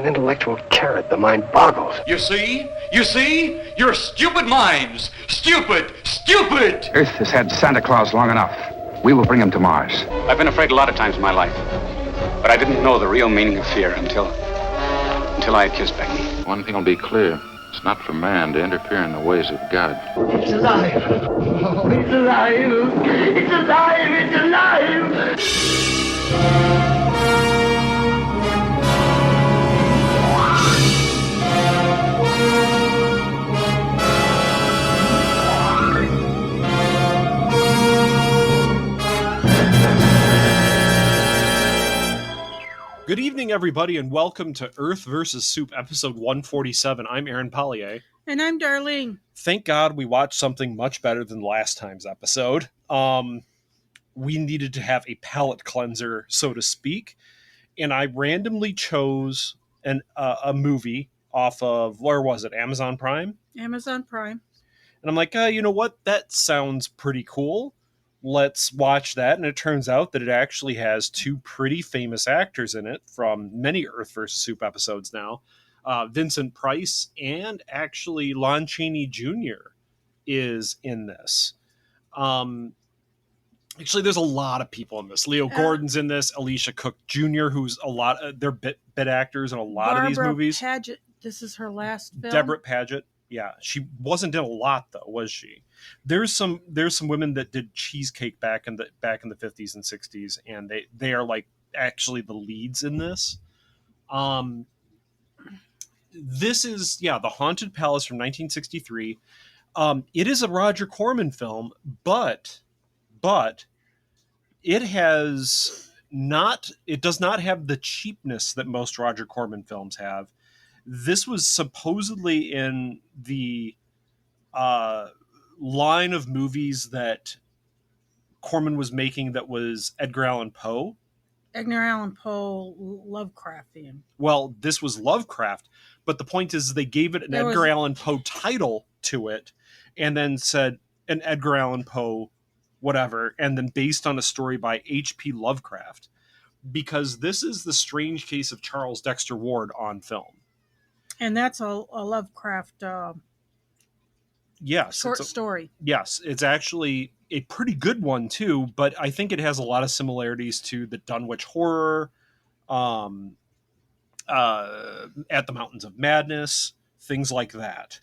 An intellectual carrot, the mind boggles. You see? You see? You're stupid minds. Stupid! Stupid! Earth has had Santa Claus long enough. We will bring him to Mars. I've been afraid a lot of times in my life, but I didn't know the real meaning of fear until I had kissed Becky. One thing will be clear. It's not for man to interfere in the ways of God. It's alive. Oh, it's alive. It's alive. It's alive. Good evening, everybody, and welcome to Earth vs. Soup, episode 147. I'm Aaron Pollier. And I'm Darlene. Thank God we watched something much better than last time's episode. We needed to have a palate cleanser, so to speak, and I randomly chose a movie off of, where was it, Amazon Prime? Amazon Prime. And I'm like, you know what? That sounds pretty cool. Let's watch that. And it turns out that it actually has two pretty famous actors in it from many Earth vs. Soup episodes now. Vincent Price and actually Lon Chaney Jr. is in this. Actually, there's a lot of people in this. Leo Gordon's in this. Alicia Cook Jr., who's they're bit actors in a lot of these movies. Paget. This is her last film. Deborah Paget. Yeah, she wasn't in a lot though, was she? There's some women that did Cheesecake back in the 50s and 60s, and they are like actually the leads in this. This is The Haunted Palace from 1963. It is a Roger Corman film, but it does not have the cheapness that most Roger Corman films have. This was supposedly in the line of movies that Corman was making that was Edgar Allan Poe. Edgar Allan Poe, Lovecraftian. Well, this was Lovecraft, but the point is they gave it an Edgar Allan Poe title to it and then said an Edgar Allan Poe whatever, and then based on a story by H.P. Lovecraft, because this is the strange case of Charles Dexter Ward on film. And that's a Lovecraft short story. Yes, it's actually a pretty good one too, but I think it has a lot of similarities to the Dunwich Horror, At the Mountains of Madness, things like that.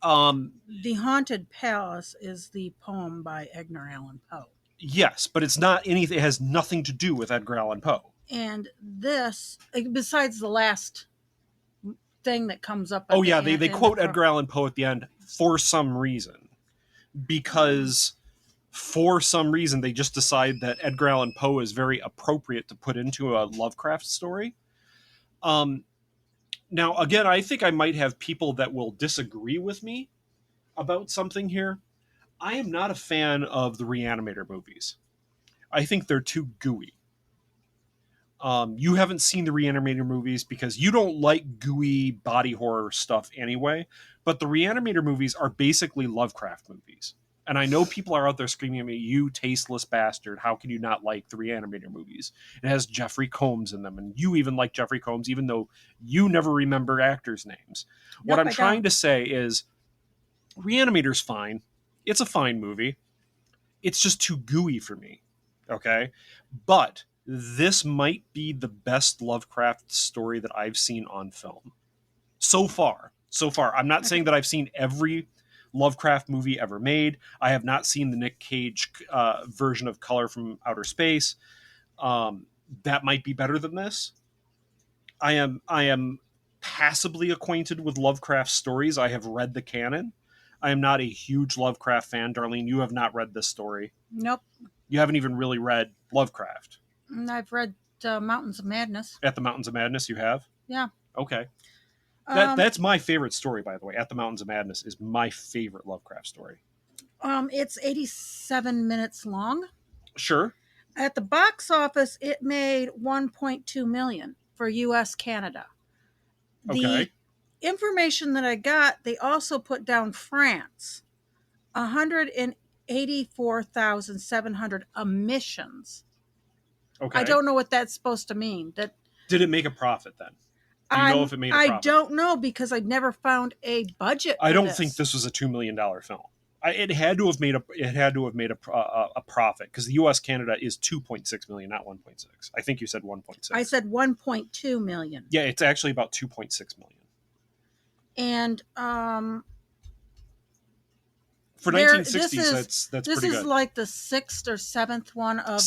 The Haunted Palace is the poem by Edgar Allan Poe. Yes, but it's not anything. It has nothing to do with Edgar Allan Poe. And this, besides the last thing that comes up. They quote Edgar Allan Poe at the end for some reason, because for some reason they just decide that Edgar Allan Poe is very appropriate to put into a Lovecraft story. Now, again, I think I might have people that will disagree with me about something here. I am not a fan of the Reanimator movies. I think they're too gooey. You haven't seen the Reanimator movies because you don't like gooey body horror stuff anyway, but the Reanimator movies are basically Lovecraft movies. And I know people are out there screaming at me, you tasteless bastard, how can you not like the Reanimator movies? It has Jeffrey Combs in them, and you even like Jeffrey Combs, even though you never remember actors' names. Nope, what I'm trying to say is, Reanimator's fine. It's a fine movie. It's just too gooey for me, okay? But this might be the best Lovecraft story that I've seen on film. So far. I'm not saying that I've seen every Lovecraft movie ever made. I have not seen the Nick Cage version of Color from Outer Space. That might be better than this. I am passably acquainted with Lovecraft stories. I have read the canon. I am not a huge Lovecraft fan. Darlene, you have not read this story. Nope. You haven't even really read Lovecraft. I've read Mountains of Madness. At the Mountains of Madness, you have? Yeah. Okay. That's my favorite story, by the way. At the Mountains of Madness is my favorite Lovecraft story. It's 87 minutes long. Sure. At the box office, it made $1.2 million for U.S. Canada. Okay. The information that I got, they also put down France, 184,700 emissions. Okay. I don't know what that's supposed to mean. Did it make a profit then? Do you know if it made a profit? I don't know because I've never found a budget. I don't think this was a $2 million film. It had to have made a profit because the U.S. Canada is 2.6 million, not 1.6. I think you said 1.6. I said 1.2 million. Yeah, it's actually about 2.6 million. And for 1960s, that's pretty good. This is like the 6th or 7th one of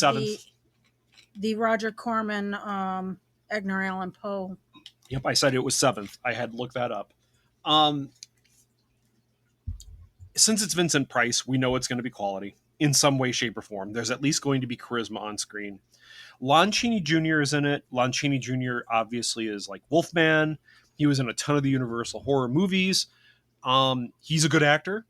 the Roger Corman, Edgar Allan Poe. Yep, I said it was 7th. I had to look that up. Since it's Vincent Price, we know it's going to be quality in some way, shape, or form. There's at least going to be charisma on screen. Lon Chaney Jr. is in it. Lon Chaney Jr. obviously is like Wolfman. He was in a ton of the Universal horror movies. He's a good actor.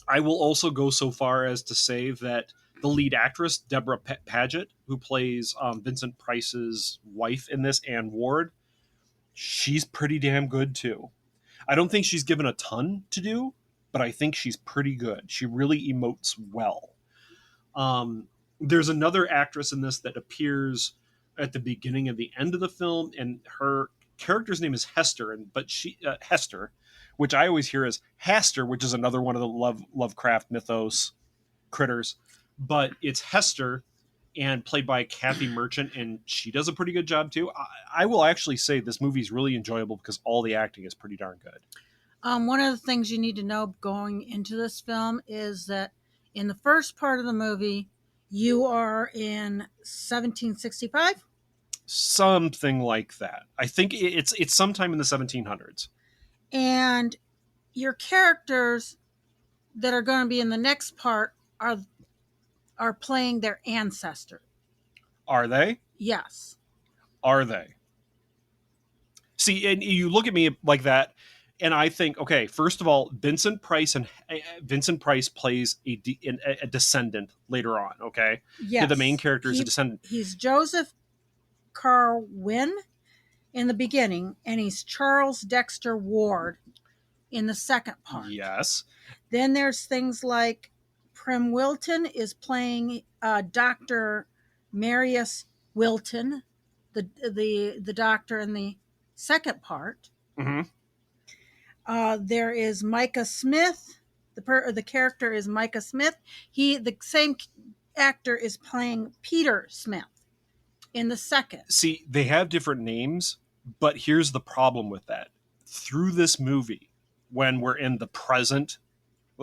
I will also go so far as to say that the lead actress, Deborah Paget, who plays Vincent Price's wife in this, Anne Ward, she's pretty damn good too. I don't think she's given a ton to do, but I think she's pretty good. She really emotes well. There's another actress in this that appears at the beginning and the end of the film, and her character's name is Hester, but Hester, which I always hear as Haster, which is another one of the Lovecraft mythos critters, but it's Hester, and played by Kathy Merchant, and she does a pretty good job too. I will actually say this movie is really enjoyable because all the acting is pretty darn good. One of the things you need to know going into this film is that in the first part of the movie, you are in 1765? Something like that. I think it's sometime in the 1700s. And your characters that are going to be in the next part are playing their ancestor. Are they? Yes. Are they? See, and you look at me like that, and I think, okay, first of all, Vincent Price plays a descendant later on. Okay, yes, the main character is a descendant. He's Joseph Carwin in the beginning, and he's Charles Dexter Ward in the second part. Yes. Then there's things like Prim Wilton is playing Dr. Marius Wilton, the doctor in the second part. Mm-hmm. There is Micah Smith. The character is Micah Smith. The same actor is playing Peter Smith in the second. See, they have different names, but here's the problem with that. Through this movie, when we're in the present,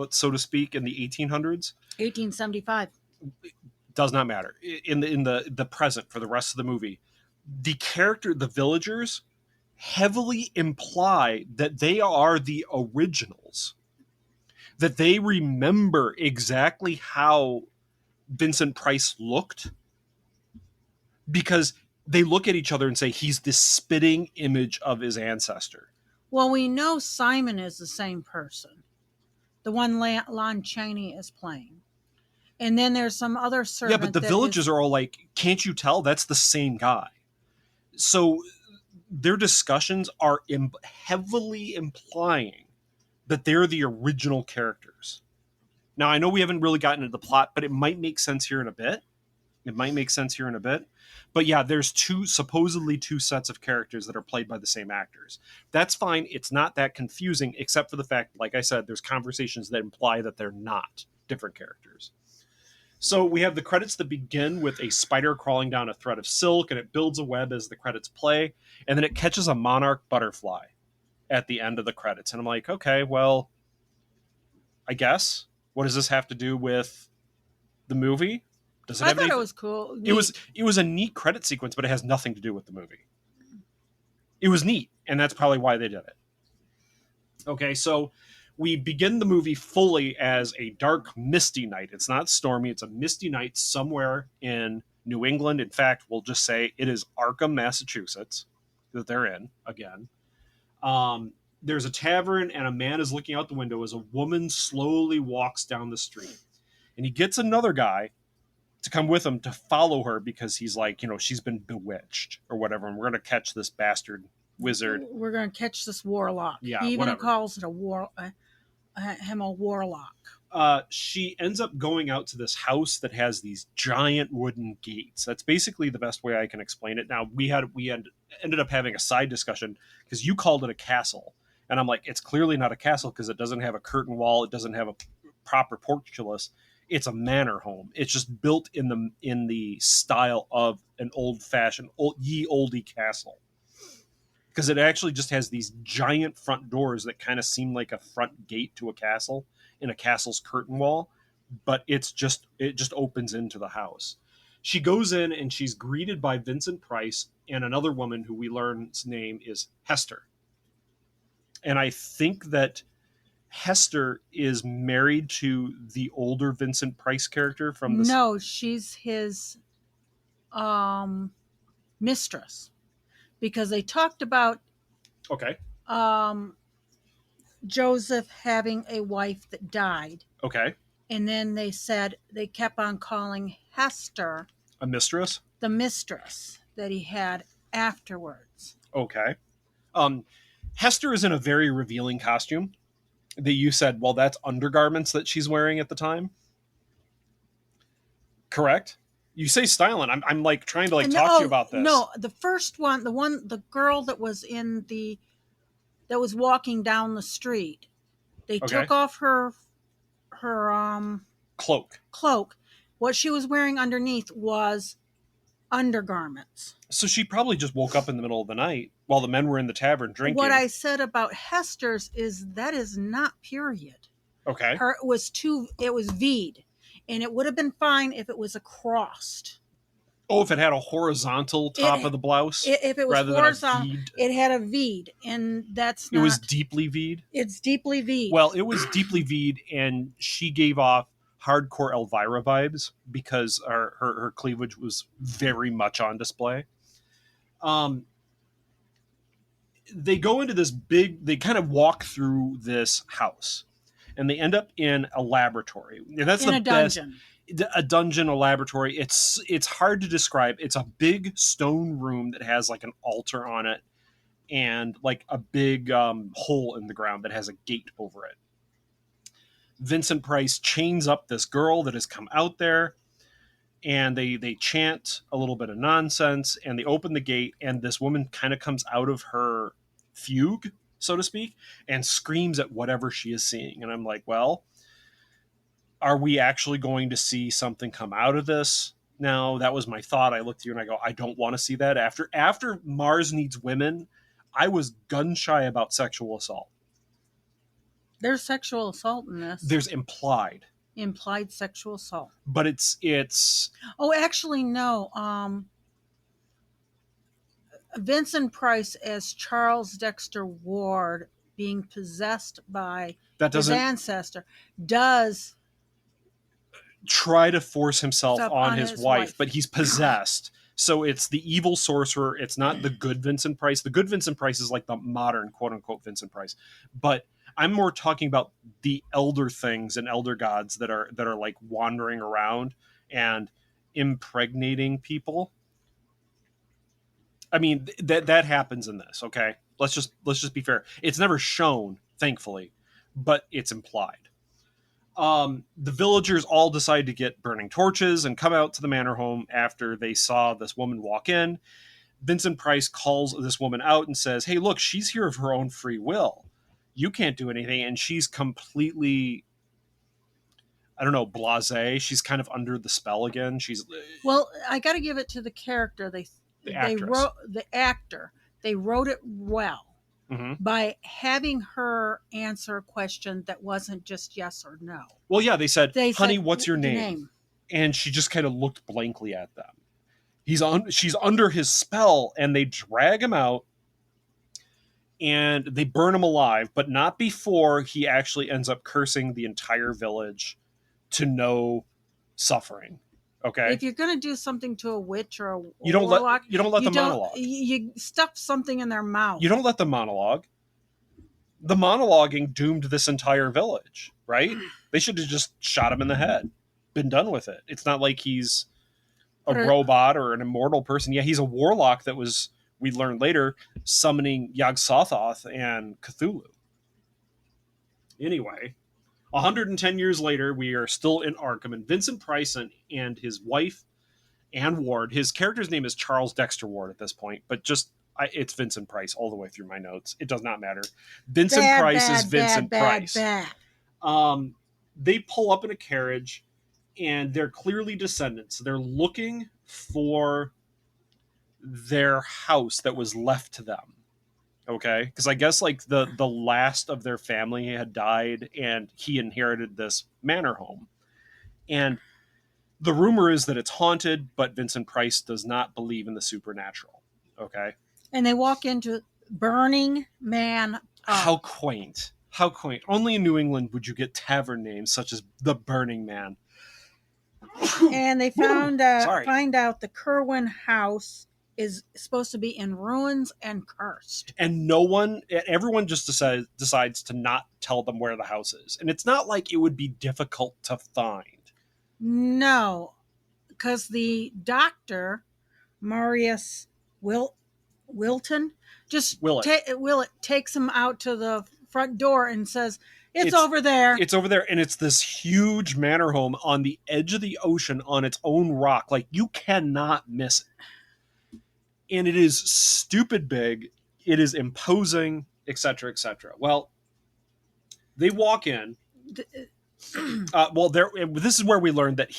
so to speak, in the 1800s, 1875, does not matter. In the present for the rest of the movie, the villagers heavily imply that they are the originals, that they remember exactly how Vincent Price looked, because they look at each other and say he's the spitting image of his ancestor. Well, we know Simon is the same person, the one Lon Chaney is playing. And then there's some other servant. Yeah, but the villagers are all like, can't you tell that's the same guy? So their discussions are heavily implying that they're the original characters. Now, I know we haven't really gotten into the plot, but it might make sense here in a bit. But yeah, there's supposedly two sets of characters that are played by the same actors. That's fine. It's not that confusing, except for the fact, like I said, there's conversations that imply that they're not different characters. So we have the credits that begin with a spider crawling down a thread of silk, and it builds a web as the credits play, and then it catches a monarch butterfly at the end of the credits. And I'm like, okay, well, I guess. What does this have to do with the movie? Does it I have thought it was cool. It was a neat credit sequence, but it has nothing to do with the movie. It was neat, and that's probably why they did it. Okay, so we begin the movie fully as a dark, misty night. It's not stormy. It's a misty night somewhere in New England. In fact, we'll just say it is Arkham, Massachusetts that they're in again. There's a tavern, and a man is looking out the window as a woman slowly walks down the street. And he gets another guy to come with him to follow her because he's like, she's been bewitched or whatever, and we're going to catch this bastard wizard. We're going to catch this warlock. Yeah, he even whatever. calls it him a warlock. She ends up going out to this house that has these giant wooden gates. That's basically the best way I can explain it. Now ended up having a side discussion because you called it a castle, and I'm like, it's clearly not a castle because it doesn't have a curtain wall, it doesn't have a proper portcullis. It's a manor home. It's just built in the style of an old-fashioned ye olde castle, because it actually just has these giant front doors that kind of seem like a front gate to a castle in a castle's curtain wall, but it just opens into the house. She goes in and she's greeted by Vincent Price and another woman who we learn's name is Hester. And I think that Hester is married to the older Vincent Price character from the... No, she's his mistress, because they talked about Okay. Joseph having a wife that died. Okay. And then they said they kept on calling Hester A mistress? the mistress that he had afterwards. Okay. Hester is in a very revealing costume that you said, well, that's undergarments that she's wearing at the time. Correct? You say styling. I'm like trying to talk to you about this. No, the first one, the girl that was that was walking down the street. They took off her cloak. What she was wearing underneath was undergarments. So she probably just woke up in the middle of the night while the men were in the tavern drinking. What I said about Hester's is that is not period. Okay. It was V'd, and it would have been fine if it was a crossed. Oh, if it had a horizontal top of the blouse? If it was horizontal, it had a V'd, and that's not... It was deeply V'd? It's deeply V'd. Well, it was deeply V'd, and she gave off hardcore Elvira vibes because her cleavage was very much on display. They go into this they kind of walk through this house, and they end up in a laboratory. And that's a dungeon. A dungeon, a laboratory. It's hard to describe. It's a big stone room that has like an altar on it and like a big hole in the ground that has a gate over it. Vincent Price chains up this girl that has come out there, and they chant a little bit of nonsense, and they open the gate, and this woman kind of comes out of her fugue, so to speak, and screams at whatever she is seeing. And I'm like, well, are we actually going to see something come out of this? Now, that was my thought. I looked at you and I go, I don't want to see that. After Mars Needs Women, I was gun shy about sexual assault. There's sexual assault in this. There's implied sexual assault. But it's Oh, actually, no. Vincent Price as Charles Dexter Ward being possessed by his ancestor does try to force himself on his wife, but he's possessed. So it's the evil sorcerer. It's not the good Vincent Price. The good Vincent Price is like the modern quote unquote Vincent Price. But I'm more talking about the elder things and elder gods that are like wandering around and impregnating people. I mean, that happens in this, okay? Let's just be fair. It's never shown, thankfully, but it's implied. The villagers all decide to get burning torches and come out to the manor home after they saw this woman walk in. Vincent Price calls this woman out and says, hey, look, she's here of her own free will. You can't do anything. And she's completely, I don't know, blasé. She's kind of under the spell again. Well, I got to give it to the character. They wrote the actor. They wrote it well. Mm-hmm. By having her answer a question that wasn't just yes or no. Well, yeah, they said, honey, what's your name? And she just kind of looked blankly at them. She's under his spell, and they drag him out, and they burn him alive, but not before he actually ends up cursing the entire village to no suffering. Okay. If you're going to do something to a witch or a warlock, you don't let them monologue. You stuff something in their mouth. You don't let them monologue. The monologuing doomed this entire village, right? They should have just shot him in the head, been done with it. It's not like he's a robot or an immortal person. Yeah, he's a warlock that was, we learned later, summoning Yog-Sothoth and Cthulhu. Anyway, 110 years later, we are still in Arkham, and Vincent Price and his wife, Anne Ward, his character's name is Charles Dexter Ward at this point, but it's Vincent Price all the way through my notes. It does not matter. Vincent Price is Vincent Price. Bad. They pull up in a carriage, and they're clearly descendants. They're looking for their house that was left to them. Okay, because I guess like the last of their family had died, and he inherited this manor home. And the rumor is that it's haunted, but Vincent Price does not believe in the supernatural. Okay, And they walk into Burning Man Up. how quaint! How quaint! Only in New England would you get tavern names such as the Burning Man. And they find out the Kerwin house is supposed to be in ruins and cursed. And everyone just decides to not tell them where the house is. And it's not like it would be difficult to find. No, because the doctor, Marius Wilton, just Willett. takes him out to the front door and says, it's over there. It's over there, and it's this huge manor home on the edge of the ocean on its own rock. Like, you cannot miss it. And it is stupid big. It is imposing, etc., etc. Well, they walk in. This is where we learned that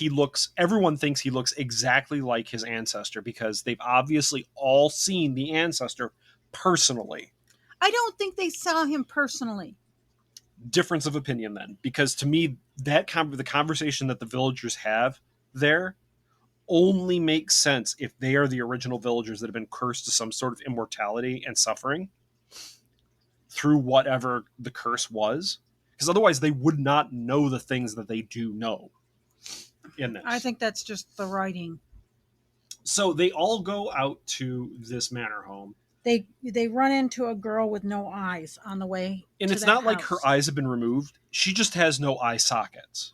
everyone thinks he looks exactly like his ancestor because they've obviously all seen the ancestor personally. I don't think they saw him personally. Difference of opinion then, because to me, the conversation that the villagers have there only makes sense if they are the original villagers that have been cursed to some sort of immortality and suffering through whatever the curse was. Because otherwise they would not know the things that they do know in this. I think that's just the writing. So they all go out to this manor home. They run into a girl with no eyes on the way. And it's not like her eyes have been removed. She just has no eye sockets.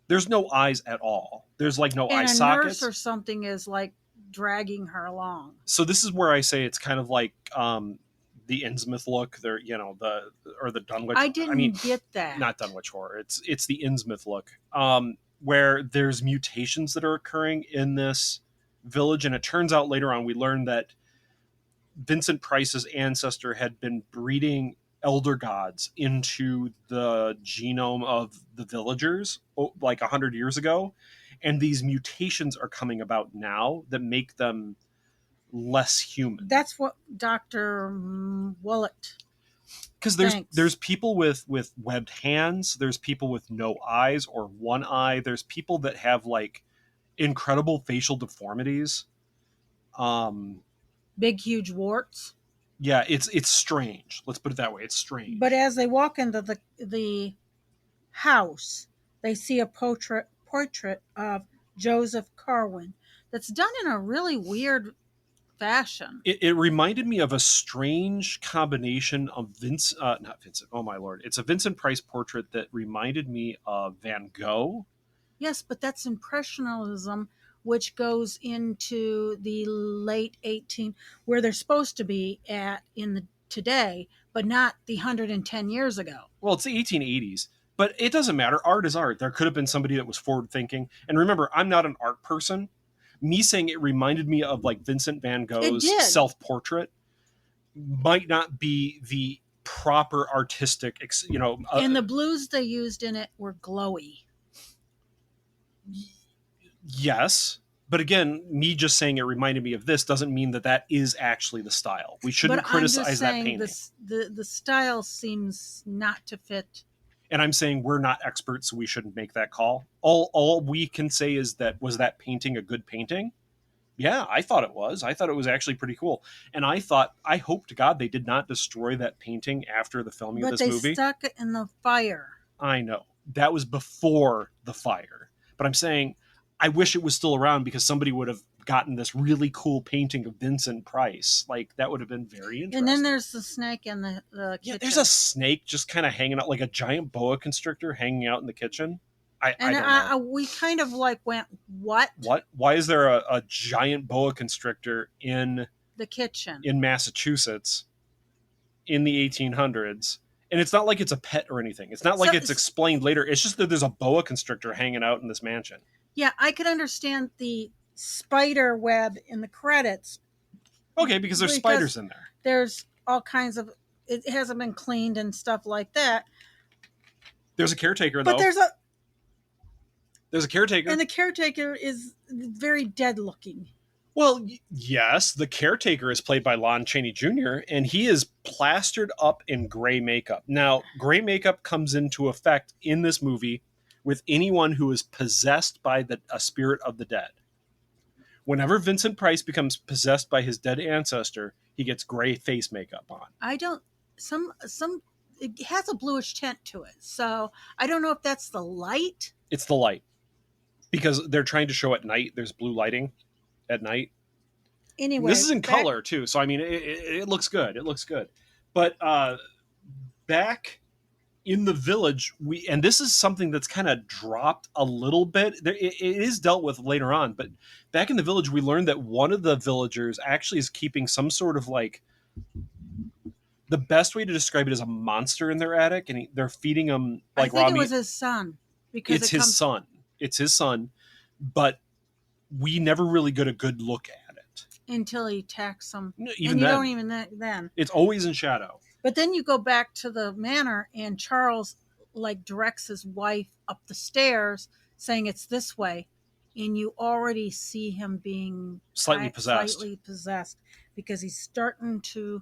There's no eyes at all. There's like no eye sockets. And a nurse or something is like dragging her along. So this is where I say it's kind of like the Innsmouth look. There, the Dunwich. I didn't get that. Not Dunwich horror. It's the Innsmouth look, where there's mutations that are occurring in this village, and it turns out later on we learn that Vincent Price's ancestor had been breeding elder gods into the genome of the villagers like 100 years ago, and these mutations are coming about now that make them less human. That's what Dr. Willett, because there's people with webbed hands, there's people with no eyes or one eye, there's people that have like incredible facial deformities, big huge warts. Yeah, it's strange. Let's put it that way. It's strange. But as they walk into the house, they see a portrait of Joseph Carwin that's done in a really weird fashion. It reminded me of a strange combination of not Vincent. Oh my Lord! It's a Vincent Price portrait that reminded me of Van Gogh. Yes, but that's Impressionism, which goes into the late 18, where they're supposed to be today, but not the 110 years ago. Well, it's the 1880s, but it doesn't matter. Art is art. There could have been somebody that was forward thinking. And remember, I'm not an art person. Me saying it reminded me of like Vincent van Gogh's self-portrait might not be the proper artistic, and the blues they used in it were glowy. Yes, but again, me just saying it reminded me of this doesn't mean that is actually the style. We shouldn't criticize that painting. The style seems not to fit. And I'm saying we're not experts, so we shouldn't make that call. All we can say is was that painting a good painting? Yeah, I thought it was. I thought it was actually pretty cool. And I hope to God they did not destroy that painting after the filming of this movie. But they stuck it in the fire. I know. That was before the fire. But I'm saying I wish it was still around because somebody would have gotten this really cool painting of Vincent Price. Like, that would have been very interesting. And then there's the snake in the kitchen. Yeah, there's a snake just kind of hanging out, like a giant boa constrictor hanging out in the kitchen. I don't know. We kind of like went, what? What? Why is there a giant boa constrictor in the kitchen in Massachusetts in the 1800s? And it's not like it's a pet or anything. It's not like So- it's explained later. It's just that there's a boa constrictor hanging out in this mansion. Yeah, I could understand the spider web in the credits. Okay, because there's Because spiders in there. There's all kinds of. It hasn't been cleaned and stuff like that. There's a caretaker, But though. There's a caretaker. and the caretaker is very dead looking. Well, yes, the caretaker is played by Lon Chaney Jr., and he is plastered up in gray makeup. Now, gray makeup comes into effect in this movie with anyone who is possessed by a spirit of the dead. Whenever Vincent Price becomes possessed by his dead ancestor, he gets gray face makeup on. I don't. Some. It has a bluish tint to it, so I don't know if that's the light. It's the light. Because they're trying to show at night, there's blue lighting at night. Anyway, This is in color too, so I mean, it looks good. It looks good. But back in the village, and this is something that's kind of dropped a little bit. It is dealt with later on, but back in the village, we learned that one of the villagers actually is keeping some sort of like. The best way to describe it is a monster in their attic, and they're feeding him like I think raw it was meat. his son because It's his son. It's his son, but we never really get a good look at it. until he attacks him, Even and you then, don't even then. it's always in shadow. But then you go back to the manor, and Charles like directs his wife up the stairs, saying it's this way, and you already see him being Slightly possessed. Slightly possessed because he's starting to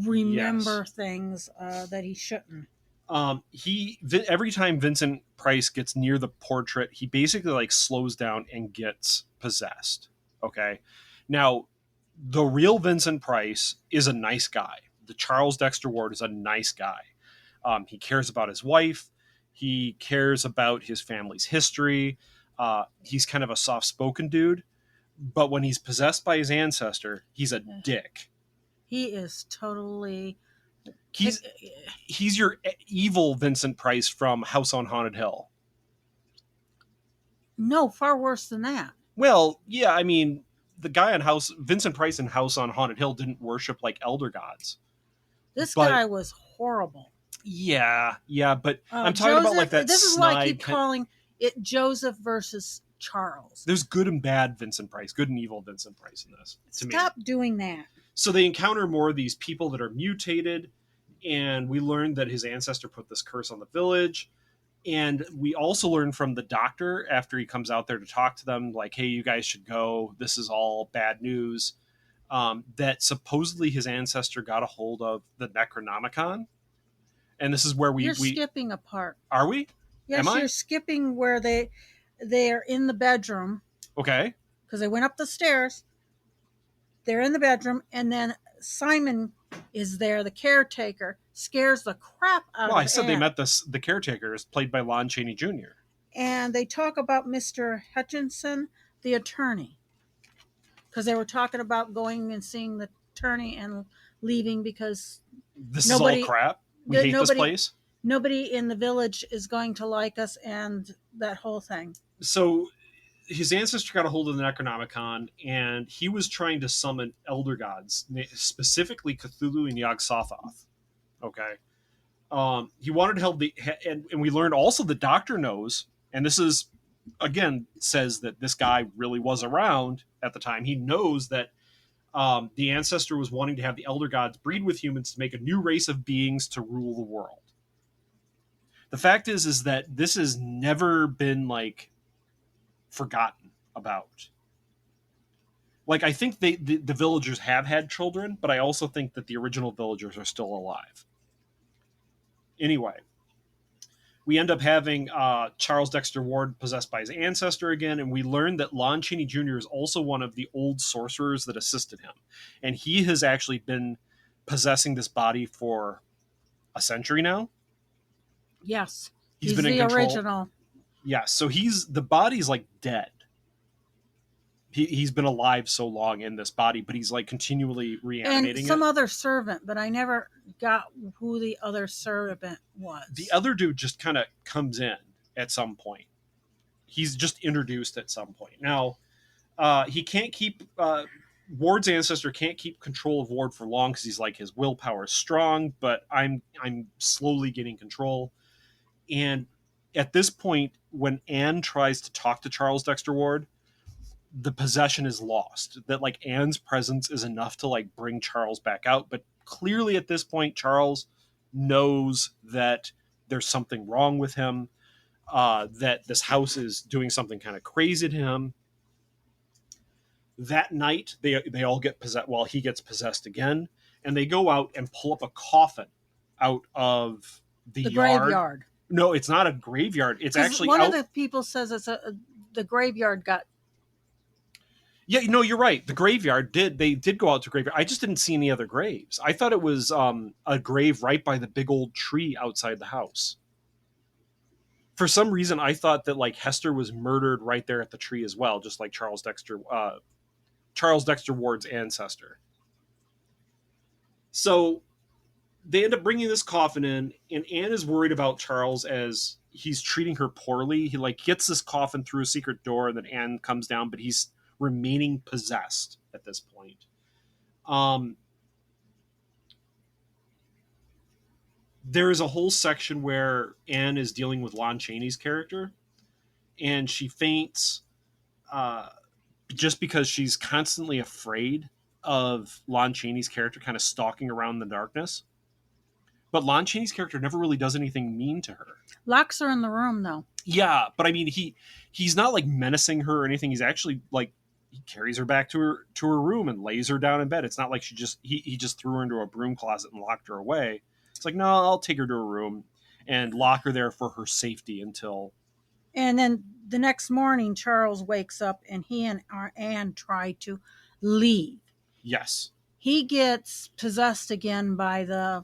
remember things that he shouldn't. Every time Vincent Price gets near the portrait, he basically like slows down and gets possessed. Okay, now the real Vincent Price is a nice guy. The Charles Dexter Ward is a nice guy. He cares about his wife. He cares about his family's history. He's kind of a soft-spoken dude, but when he's possessed by his ancestor, he's a dick. He is totally. He's your evil Vincent Price from House on Haunted Hill. No, far worse than that. Well, yeah, I mean, the guy on Vincent Price in House on Haunted Hill didn't worship like elder gods. This guy was horrible. Yeah, but I'm talking about like that. This is why I keep calling it Joseph versus Charles. There's good and bad Vincent Price, good and evil Vincent Price in this. Stop doing that. So they encounter more of these people that are mutated, and we learned that his ancestor put this curse on the village. And we also learn from the doctor after he comes out there to talk to them, like, hey, you guys should go. This is all bad news. That supposedly his ancestor got a hold of the Necronomicon. And this is where You're skipping a part. Are we? Yes, you're skipping where they're in the bedroom. Okay. Because they went up the stairs. They're in the bedroom, and then Simon is there, the caretaker, scares the crap out of I said Anne. they met the caretaker, is played by Lon Chaney Jr. And they talk about Mr. Hutchinson, the attorney. Because they were talking about going and seeing the attorney and leaving because this is all crap. We hate this place. Nobody in the village is going to like us, and that whole thing. So his ancestor got a hold of the Necronomicon, and he was trying to summon elder gods, specifically Cthulhu and Yog-Sothoth. Okay. He wanted to help and we learned also the doctor knows, and this is, again, says that this guy really was around at the time. He knows that the ancestor was wanting to have the elder gods breed with humans to make a new race of beings to rule the world. The fact is that this has never been like forgotten about. Like, I think the villagers have had children, but I also think that the original villagers are still alive. Anyway, we end up having Charles Dexter Ward possessed by his ancestor again, and we learn that Lon Chaney Jr. is also one of the old sorcerers that assisted him. And he has actually been possessing this body for a century now. Yes. He's been in the control. original. Yeah, so the body's like dead. He's been alive so long in this body, but he's like continually reanimating and some it. other servant, but I never got who the other servant was. The other dude just kind of comes in at some point. He's just introduced at some point. Now, he can't keep Ward's ancestor can't keep control of Ward for long because he's like, his willpower is strong, but I'm slowly getting control. And at this point, when Anne tries to talk to Charles Dexter Ward, the possession is lost. That like Anne's presence is enough to like bring Charles back out, but clearly at this point Charles knows that there's something wrong with him, that this house is doing something kind of crazy to him. That night they all get possessed. Well, he gets possessed again, and they go out and pull up a coffin out of the yard. Graveyard. No, it's not a graveyard. It's actually one out... of the people says the graveyard got. Yeah, no, you're right. The graveyard they did go out to graveyard. I just didn't see any other graves. I thought it was a grave right by the big old tree outside the house. For some reason, I thought that like Hester was murdered right there at the tree as well, just like Charles Dexter Ward's ancestor. So they end up bringing this coffin in, and Anne is worried about Charles as he's treating her poorly. He like gets this coffin through a secret door, and then Anne comes down, but he's remaining possessed at this point. There is a whole section where Anne is dealing with Lon Chaney's character, and she faints just because she's constantly afraid of Lon Chaney's character kind of stalking around in the darkness. But Lon Chaney's character never really does anything mean to her. Locks her in the room, though. Yeah, but I mean, he's not like menacing her or anything. He's actually like, he carries her back to her room and lays her down in bed. It's not like he just threw her into a broom closet and locked her away. It's like, no, I'll take her to her room and lock her there for her safety until... And then the next morning, Charles wakes up and he and Anne try to leave. Yes. He gets possessed again by the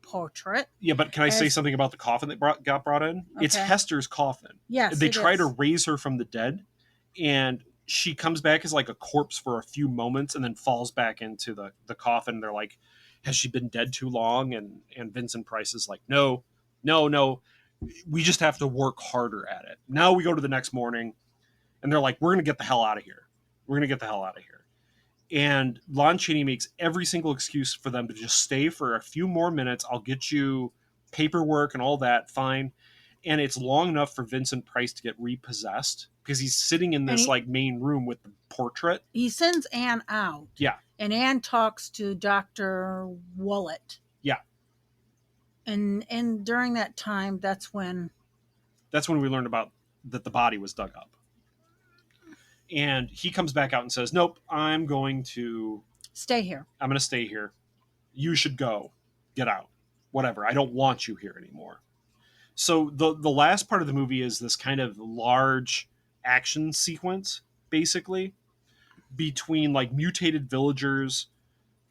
portrait. Yeah, but can I say something about the coffin that got brought in? Okay. It's Hester's coffin. Yes, they try to raise her from the dead, and she comes back as like a corpse for a few moments and then falls back into the coffin. They're like, has she been dead too long? And Vincent Price is like, no, we just have to work harder at it. Now we go to the next morning, and they're like, we're going to get the hell out of here. And Lon Chaney makes every single excuse for them to just stay for a few more minutes. I'll get you paperwork and all that, fine. And it's long enough for Vincent Price to get repossessed because he's sitting in this like main room with the portrait. He sends Anne out. Yeah. And Anne talks to Dr. Willett. Yeah. And during that time, that's when we learned about that the body was dug up. And he comes back out and says, nope, I'm going to stay here. You should go. Get out. Whatever. I don't want you here anymore. So the last part of the movie is this kind of large action sequence, basically, between like mutated villagers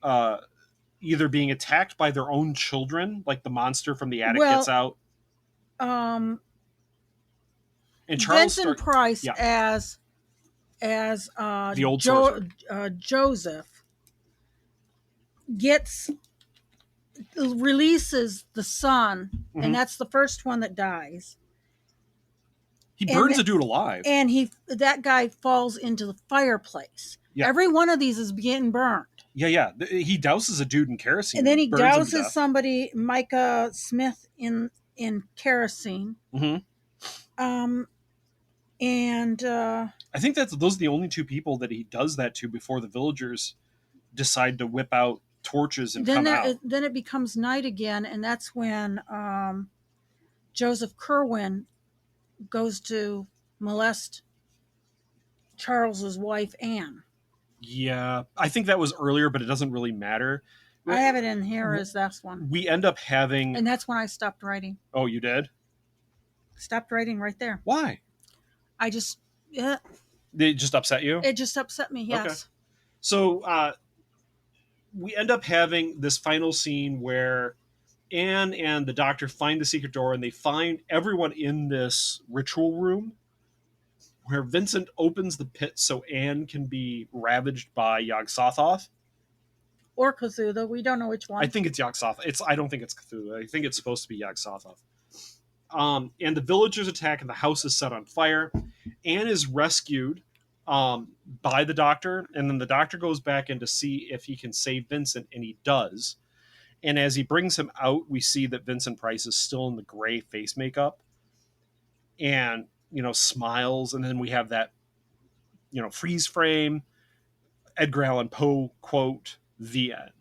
either being attacked by their own children, like the monster from the attic gets out. And Charles Vincent Price as the old Joseph releases the son, and that's the first one that dies. He burns a dude alive, and that guy falls into the fireplace. Yeah. Every one of these is getting burned. Yeah. He douses a dude in kerosene, and then he douses somebody, Micah Smith, in kerosene. Mm-hmm. And I think those are the only two people that he does that to before the villagers decide to whip out torches and come out. Then it becomes night again, and that's when Joseph Kerwin goes to molest Charles's wife, Anne. Yeah, I think that was earlier, but it doesn't really matter. I have it in here as that one. We end up having... And that's when I stopped writing. Oh, you did? Stopped writing right there. Why? I just... It just upset you? It just upset me, yes. Okay. So we end up having this final scene where Anne and the doctor find the secret door, and they find everyone in this ritual room where Vincent opens the pit so Anne can be ravaged by Yog-Sothoth. Or Cthulhu. We don't know which one. I think it's Yog-Sothoth. I don't think it's Cthulhu. I think it's supposed to be Yog-Sothoth. And the villagers attack, and the house is set on fire. Anne is rescued by the doctor, and then the doctor goes back in to see if he can save Vincent, and he does. And as he brings him out, we see that Vincent Price is still in the gray face makeup and, smiles. And then we have that, freeze frame, Edgar Allan Poe quote, the end.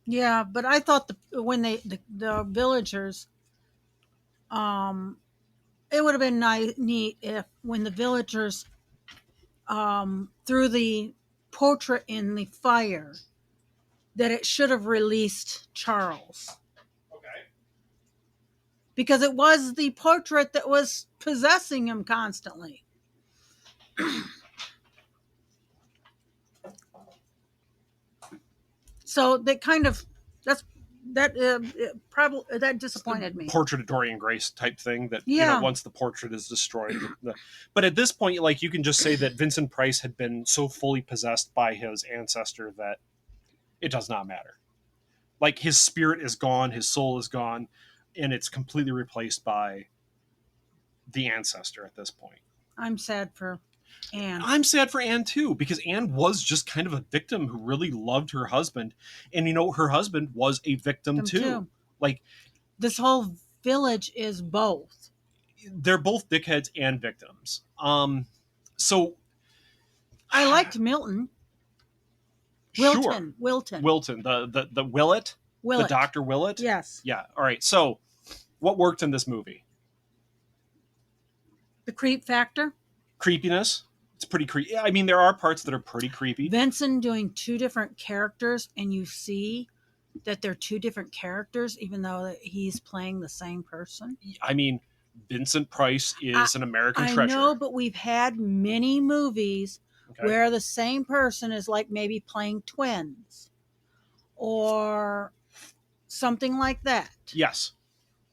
Yeah, but I thought when the villagers, it would have been neat if when the villagers threw the portrait in the fire, that it should have released Charles. Okay. Because it was the portrait that was possessing him constantly. So that disappointed me. Portrait of Dorian Gray type thing that, Yeah. once the portrait is destroyed. But at this point, like, you can just say that Vincent Price had been so fully possessed by his ancestor that it does not matter. Like, his spirit is gone, his soul is gone, and it's completely replaced by the ancestor at this point. I'm sad for Anne. I'm sad for Anne too, because Anne was just kind of a victim who really loved her husband, and her husband was a victim too. Like, this whole village is both. They're both dickheads and victims. So I liked Milton. Wilton. The Willett, the Dr. Willett. Yes. Yeah. All right. So, what worked in this movie? The creep factor. Creepiness. It's pretty creepy. I mean, there are parts that are pretty creepy. Vincent doing two different characters, and you see that they're two different characters, even though he's playing the same person. I mean, Vincent Price is an American treasure. I know, but we've had many movies where the same person is like maybe playing twins or something like that. Yes.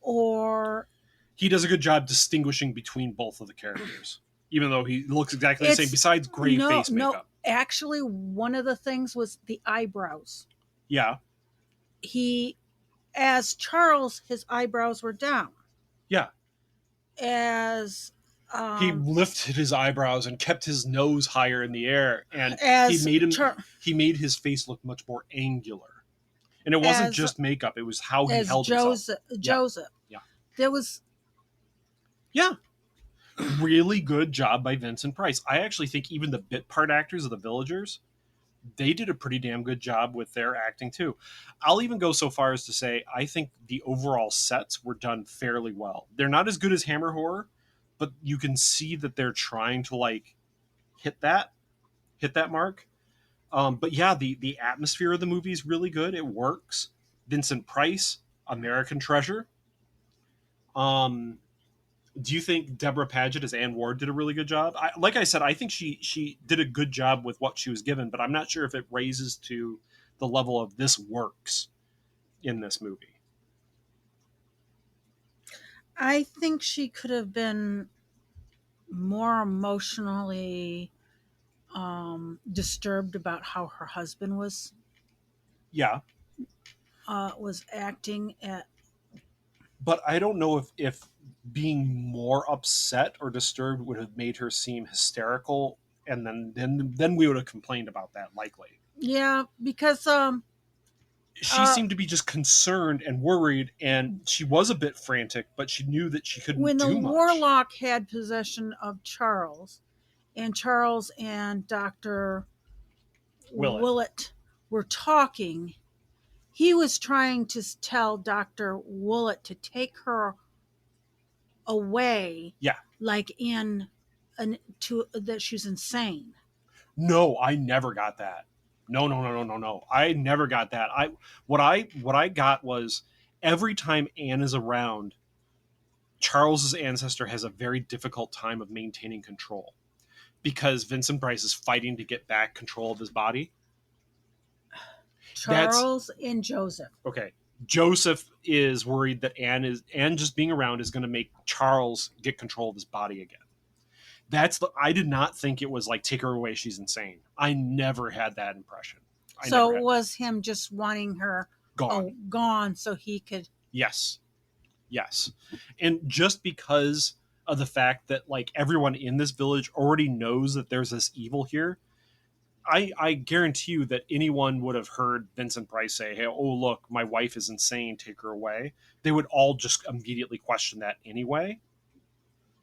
Or he does a good job distinguishing between both of the characters, even though he looks exactly the same, besides gray face makeup. No, actually, one of the things was the eyebrows. Yeah. As Charles, his eyebrows were down. Yeah. As he lifted his eyebrows and kept his nose higher in the air, and he made his face look much more angular. And it wasn't just makeup; it was how he held himself. Joseph. Yeah. There was. Yeah. Really good job by Vincent Price. I actually think even the bit part actors of the villagers, they did a pretty damn good job with their acting too. I'll even go so far as to say I think the overall sets were done fairly well. They're not as good as Hammer Horror, but you can see that they're trying to like hit that mark. But yeah, the atmosphere of the movie is really good. It works. Vincent Price, American treasure. Do you think Deborah Paget as Anne Ward did a really good job? Like I said, I think she did a good job with what she was given, but I'm not sure if it raises to the level of this works in this movie. I think she could have been more emotionally disturbed about how her husband was acting at. But I don't know if being more upset or disturbed would have made her seem hysterical, and then we would have complained about that likely. Yeah, because she seemed to be just concerned and worried, and she was a bit frantic, but she knew that she couldn't do much. When the warlock had possession of Charles, and Charles and Dr. Willett were talking, he was trying to tell Dr. Willett to take her away. Yeah. Like that she's insane. No, I never got that. No. I never got that. What I got was every time Anne is around, Charles's ancestor has a very difficult time of maintaining control because Vincent Price is fighting to get back control of his body. Charles and Joseph. Okay. Joseph is worried that Anne just being around is going to make Charles get control of his body again. I did not think it was like, take her away, she's insane. I never had that impression. So it was him just wanting her gone so he could. Yes. And just because of the fact that like everyone in this village already knows that there's this evil here. I guarantee you that anyone would have heard Vincent Price say, "Hey, oh look, my wife is insane, take her away." They would all just immediately question that anyway.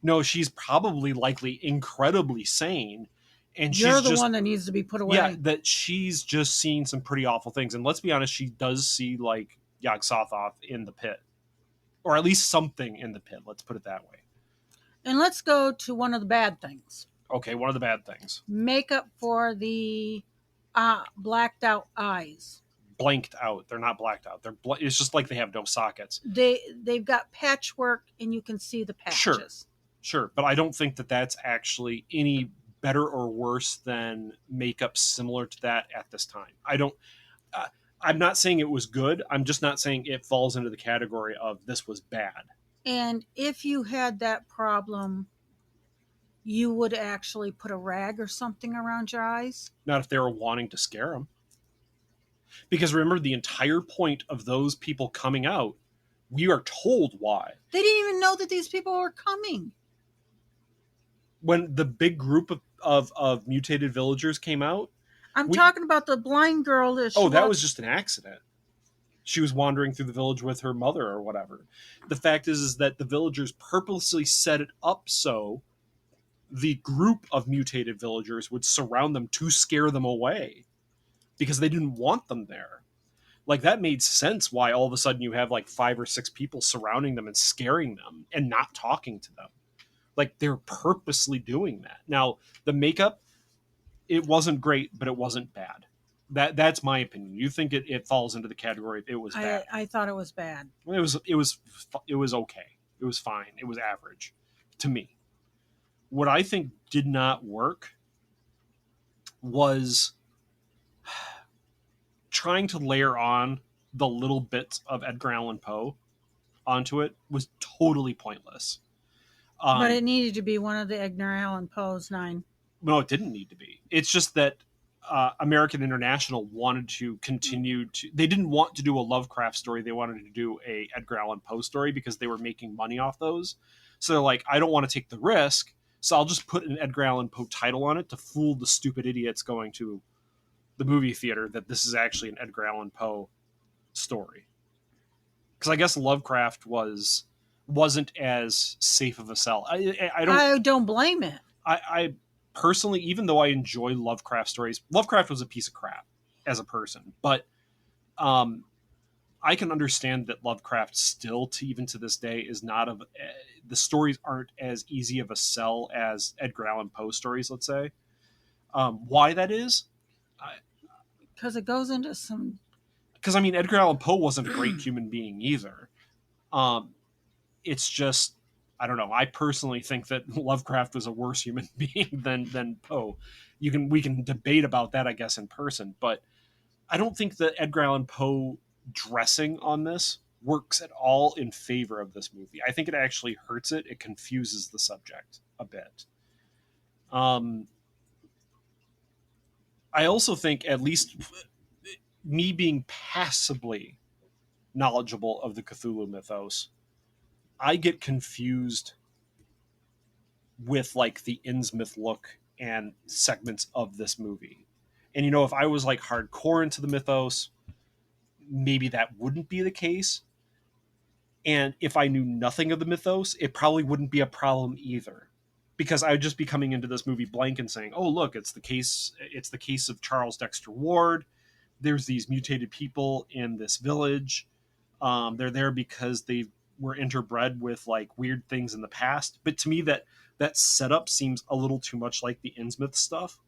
No, she's probably likely incredibly sane, and You're she's the just one that needs to be put away. yeah, that she's just seen some pretty awful things. And let's be honest, she does see like Yog-Sothoth in the pit, or at least something in the pit. Let's put it that way. And let's go to one of the bad things. Okay, one of the bad things. Makeup for the blacked out eyes. Blanked out. They're not blacked out. It's just like they have no sockets. They've got patchwork, and you can see the patches. Sure, but I don't think that that's actually any better or worse than makeup similar to that at this time. I'm not saying it was good. I'm just not saying it falls into the category of this was bad. And if you had that problem, you would actually put a rag or something around your eyes? Not if they were wanting to scare them. Because remember, the entire point of those people coming out, we are told why. They didn't even know that these people were coming. When the big group of mutated villagers came out, I'm talking about the blind girl that that was just an accident. She was wandering through the village with her mother or whatever. The fact is that the villagers purposely set it up so the group of mutated villagers would surround them to scare them away because they didn't want them there. Like, that made sense why all of a sudden you have like 5 or 6 people surrounding them and scaring them and not talking to them. Like, they're purposely doing that. Now, the makeup, it wasn't great, but it wasn't bad. That's my opinion. You think it falls into the category it was bad. I thought it was bad. It was okay. It was fine. It was average to me. What I think did not work was trying to layer on the little bits of Edgar Allan Poe onto it was totally pointless. But it needed to be one of the Edgar Allan Poe's 9. No, it didn't need to be. It's just that American International wanted to continue to... They didn't want to do a Lovecraft story. They wanted to do a Edgar Allan Poe story because they were making money off those. So they're like, I don't want to take the risk, so I'll just put an Edgar Allan Poe title on it to fool the stupid idiots going to the movie theater that this is actually an Edgar Allan Poe story. Because I guess Lovecraft wasn't as safe of a sell. I don't blame it. I personally, even though I enjoy Lovecraft stories, Lovecraft was a piece of crap as a person, but I can understand that Lovecraft still, even to this day, is not of the stories aren't as easy of a sell as Edgar Allan Poe stories, let's say. Why that is? Because it goes into some... Because, I mean, Edgar Allan Poe wasn't a great human being either. It's just, I don't know. I personally think that Lovecraft was a worse human being than Poe. We can debate about that, I guess, in person, but I don't think that Edgar Allan Poe dressing on this works at all in favor of this movie. I think it actually hurts it. It confuses the subject a bit. I also think, at least me being passably knowledgeable of the Cthulhu mythos, I get confused with like the Innsmouth look and segments of this movie. And you know, if I was like hardcore into the mythos, maybe that wouldn't be the case. And if I knew nothing of the mythos, it probably wouldn't be a problem either. Because I would just be coming into this movie blank and saying, oh, look, it's the case of Charles Dexter Ward. There's these mutated people in this village. They're there because they were interbred with like weird things in the past. But to me, that setup seems a little too much like the Innsmouth stuff.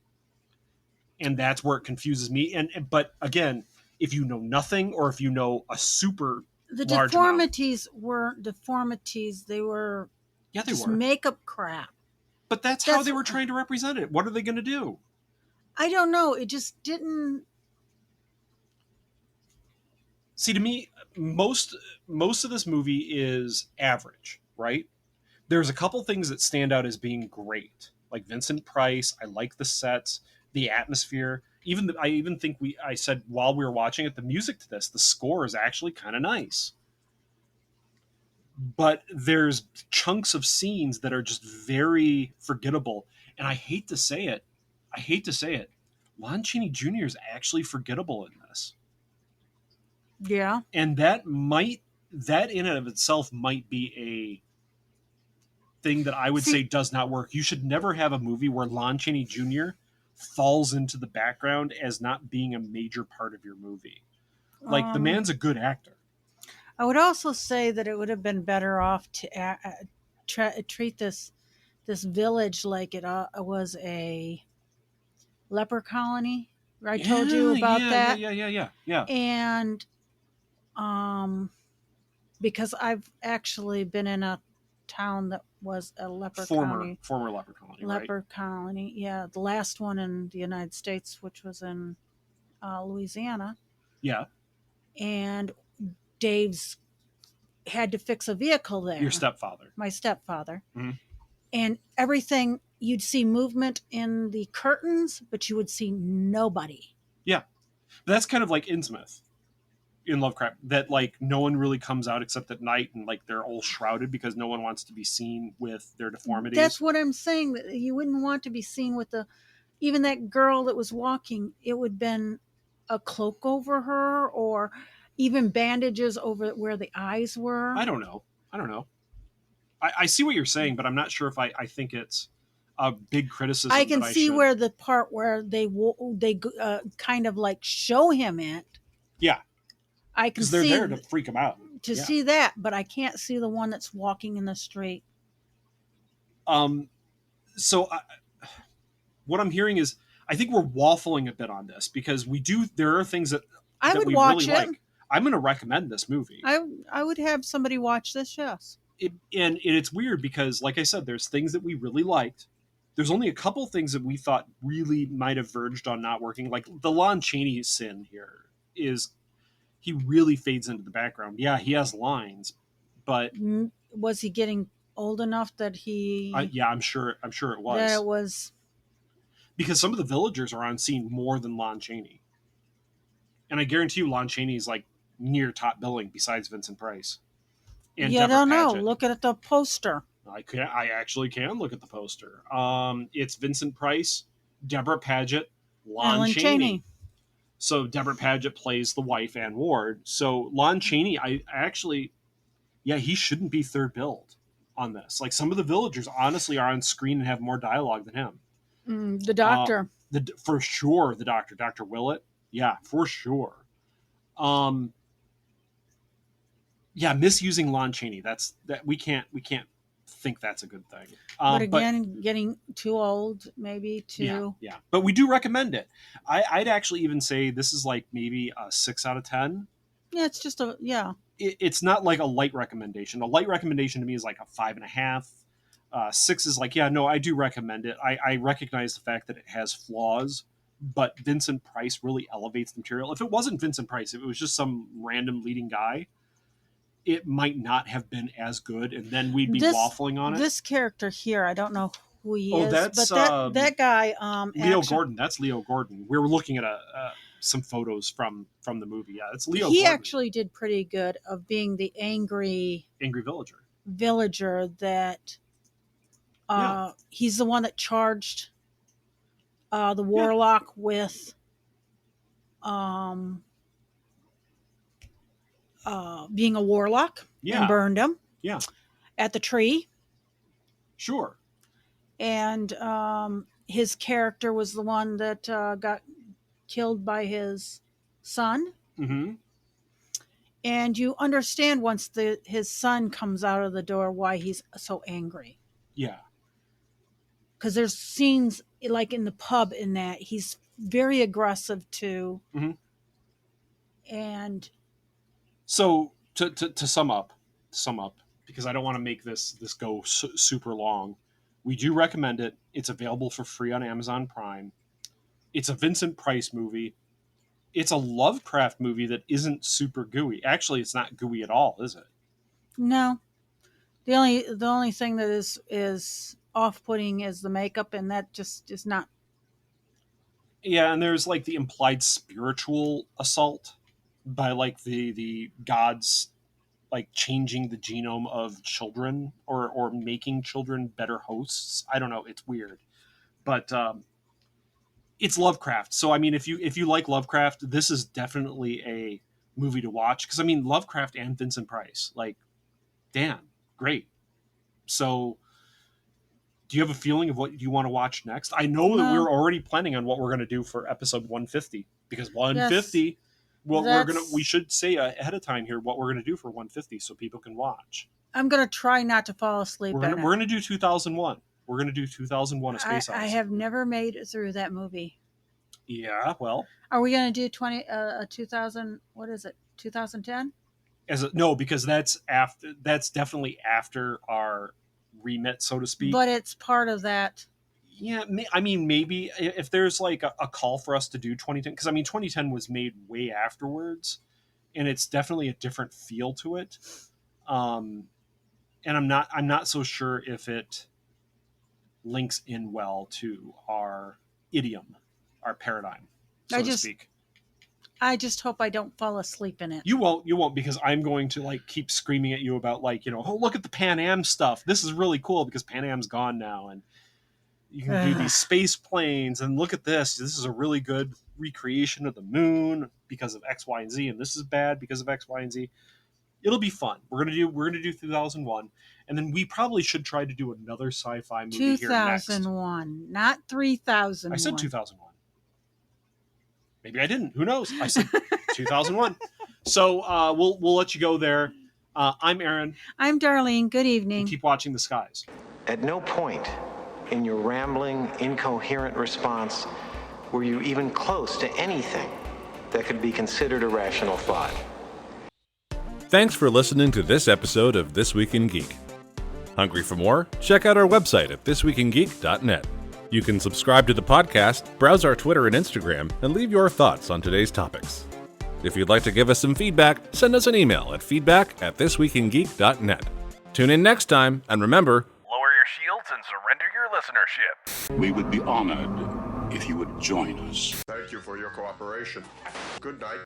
And that's where it confuses me. But again, if you know nothing, or if you know a super the large deformities weren't deformities. They were just makeup crap. But that's how they were trying to represent it. What are they going to do? I don't know. It just didn't. See, to me, most of this movie is average, right? There's a couple things that stand out as being great, like Vincent Price. I like the sets, the atmosphere. I even think I said while we were watching it, the music to this, the score is actually kind of nice. but there's chunks of scenes that are just very forgettable. And I hate to say it, Lon Chaney Jr. is actually forgettable in this. Yeah. And that in and of itself might be a thing that I would say does not work. You should never have a movie where Lon Chaney Jr. falls into the background as not being a major part of your movie. Like, the man's a good actor. I would also say that it would have been better off to treat this village like it was a leper colony. I told you about that. Yeah. And because I've actually been in a town that was a leper colony. Former leper colony, Leper colony, yeah. The last one in the United States, which was in Louisiana. Yeah. And Dave's had to fix a vehicle there. Your stepfather. My stepfather. Mm-hmm. And everything, you'd see movement in the curtains, but you would see nobody. Yeah. But that's kind of like Innsmouth in Lovecraft, that like no one really comes out except at night, and like they're all shrouded because no one wants to be seen with their deformities. That's what I'm saying. That you wouldn't want to be seen with even that girl that was walking. It would have been a cloak over her, or even bandages over where the eyes were. I don't know. I see what you're saying, but I'm not sure if I think it's a big criticism. I can see where the part where they kind of like show him it. Yeah. I can see they're there to freak him out. See that, but I can't see the one that's walking in the street. So what I'm hearing is, I think we're waffling a bit on this, because there are things that I would we watch really it. like. I'm going to recommend this movie. I would have somebody watch this, yes. And it's weird because, like I said, there's things that we really liked. There's only a couple things that we thought really might have verged on not working. Like the Lon Chaney sin here is, he really fades into the background. Yeah, he has lines, but was he getting old enough that he? Yeah, I'm sure it was. That it was, because some of the villagers are on scene more than Lon Chaney, and I guarantee you, Lon Chaney's like near top billing besides Vincent Price. And I don't know. Paget. Look at the poster. I actually can look at the poster. It's Vincent Price, Deborah Paget, Lon Chaney. So Deborah Paget plays the wife, Anne Ward. So Lon Chaney, he shouldn't be third billed on this. Like, some of the villagers honestly are on screen and have more dialogue than him. The doctor. For sure, the doctor, Dr. Willett. Yeah, for sure. Misusing Lon Chaney. That we can't think that's a good thing. But again, getting too old, maybe too. Yeah. But we do recommend it. I'd actually even say this is like maybe a 6 out of 10. Yeah, it's just It's not like a light recommendation. A light recommendation to me is like a 5.5. 6 is like, I do recommend it. I recognize the fact that it has flaws, but Vincent Price really elevates the material. If it wasn't Vincent Price, if it was just some random leading guy, it might not have been as good, and then we'd be waffling on it. This character here, I don't know who he is, that's, but that guy, Leo Gordon. That's Leo Gordon. We were looking at some photos from the movie. Yeah, it's Leo. He Gordon. actually did pretty good of being the angry villager that. He's the one that charged the warlock with being a warlock and burned him at the tree. Sure. And his character was the one that got killed by his son. Mm-hmm. And you understand once his son comes out of the door why he's so angry. Yeah. Because there's scenes like in the pub in that he's very aggressive too. Mm-hmm. And so to sum up, because I don't want to make this go super long, we do recommend it. It's available for free on Amazon Prime. It's a Vincent Price movie. It's a Lovecraft movie that isn't super gooey. Actually, it's not gooey at all, is it? No. The only thing that is off-putting is the makeup, and that just is not. Yeah, and there's like the implied spiritual assault by like the gods like changing the genome of children or making children better hosts. I don't know. It's weird, but it's Lovecraft. So I mean, if you like Lovecraft, this is definitely a movie to watch, because I mean, Lovecraft and Vincent Price, like, damn, great. So do you have a feeling of what you want to watch next? I know that we're already planning on what we're going to do for episode 150, because 150, Yes, well, we should say ahead of time here what we're going to do for 150 so people can watch. I'm going to try not to fall asleep. We're going to do 2001. We're going to do 2001: A Space Odyssey. I have never made it through that movie. Yeah, well. Are we going to do 2000? What is it? 2010? No, because that's definitely after our remit, so to speak. But it's part of that. Yeah, I mean, maybe if there's like a call for us to do 2010, because I mean 2010 was made way afterwards, and it's definitely a different feel to it. And I'm not so sure if it links in well to our idiom, our paradigm, so to speak. I just hope I don't fall asleep in it. You won't, because I'm going to like keep screaming at you about, like, you know, oh, look at the Pan Am stuff. This is really cool because Pan Am's gone now, and you can do these space planes, and look at this. This is a really good recreation of the moon because of X, Y, and Z, and this is bad because of X, Y, and Z. It'll be fun. We're gonna do 2001, and then we probably should try to do another sci-fi movie 2001, here next. not 3001. I said 2001. Maybe I didn't. Who knows? I said 2001. So we'll let you go there. I'm Aaron. I'm Darlene. Good evening. And keep watching the skies. At no point in your rambling, incoherent response were you even close to anything that could be considered a rational thought. Thanks for listening to this episode of This Week in Geek. Hungry for more? Check out our website at thisweekingeek.net. You can subscribe to the podcast, browse our Twitter and Instagram, and leave your thoughts on today's topics. If you'd like to give us some feedback, send us an email at feedback@thisweekingeek.net. Tune in next time, and remember, lower your shields and surrender your listenership. We would be honored if you would join us. Thank you for your cooperation. Good night.